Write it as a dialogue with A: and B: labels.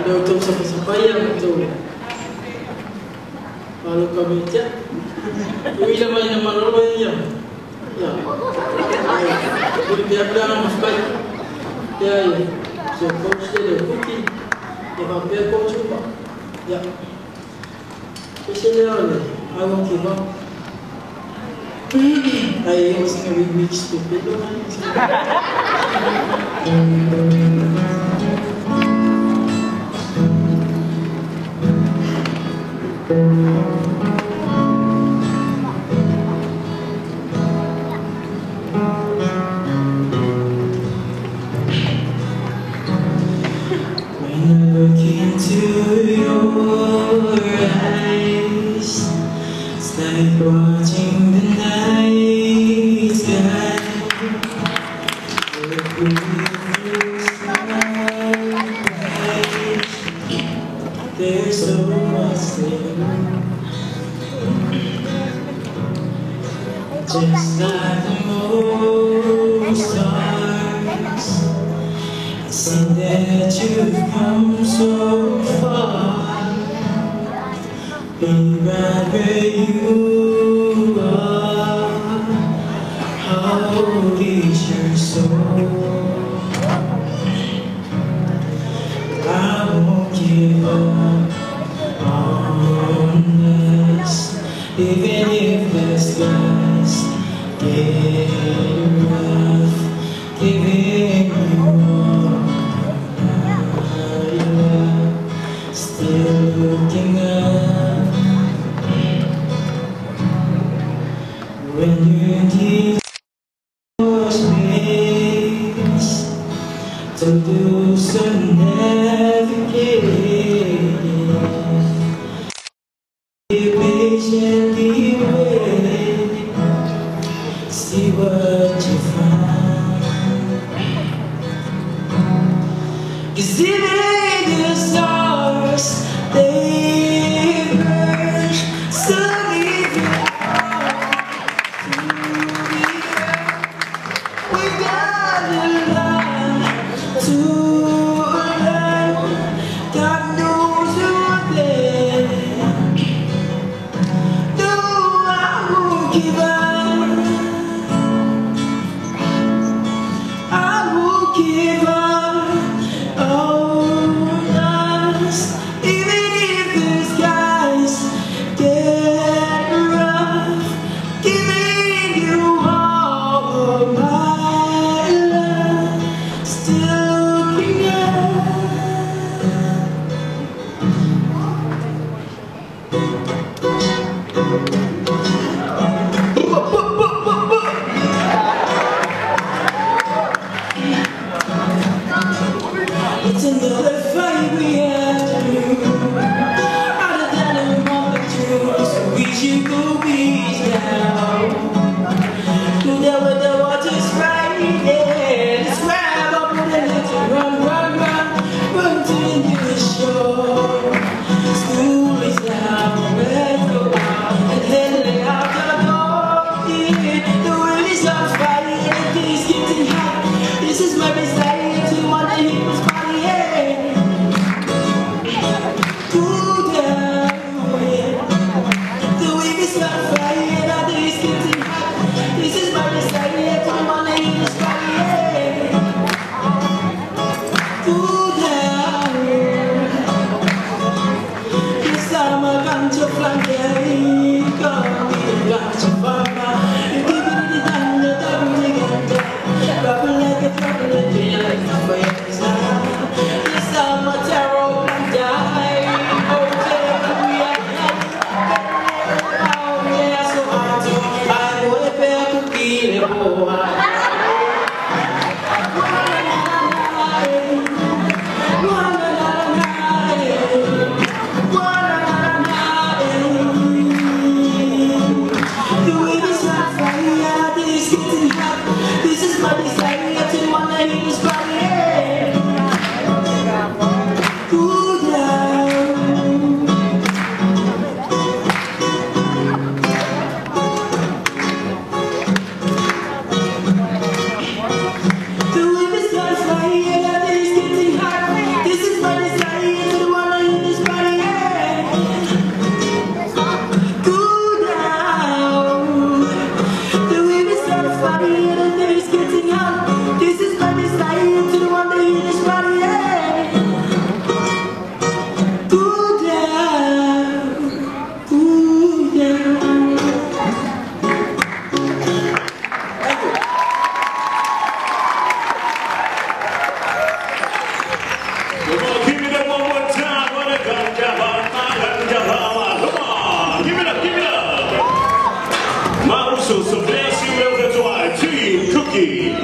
A: untuk siapa-siapa yang betul. Kalau kami cak, ini namanya nama ya. Ya. Boleh biar dalam masuk. Ya. So coach dia putih. Dia hampir coach juga. Ya. Especially I won't give up. I was going to be stupid. When I look into your eyes, it's like watching the night sky. There's so much there. Just like the moon stars, I see that you've come so far. Be right where you are. How is your soul? I won't give up on us, even if the skies get rough. Giving you all my love, still looking up. When you need your space to do some navigating, be patiently waiting, see what you find. 'Cause even the stars, they burn. So leave it all to the earth. We gotta learn to learn. God knows one thing. No, I won't give up. I won't give up on us, even if the skies get rough. Giving you all my love, still looking up. It's in the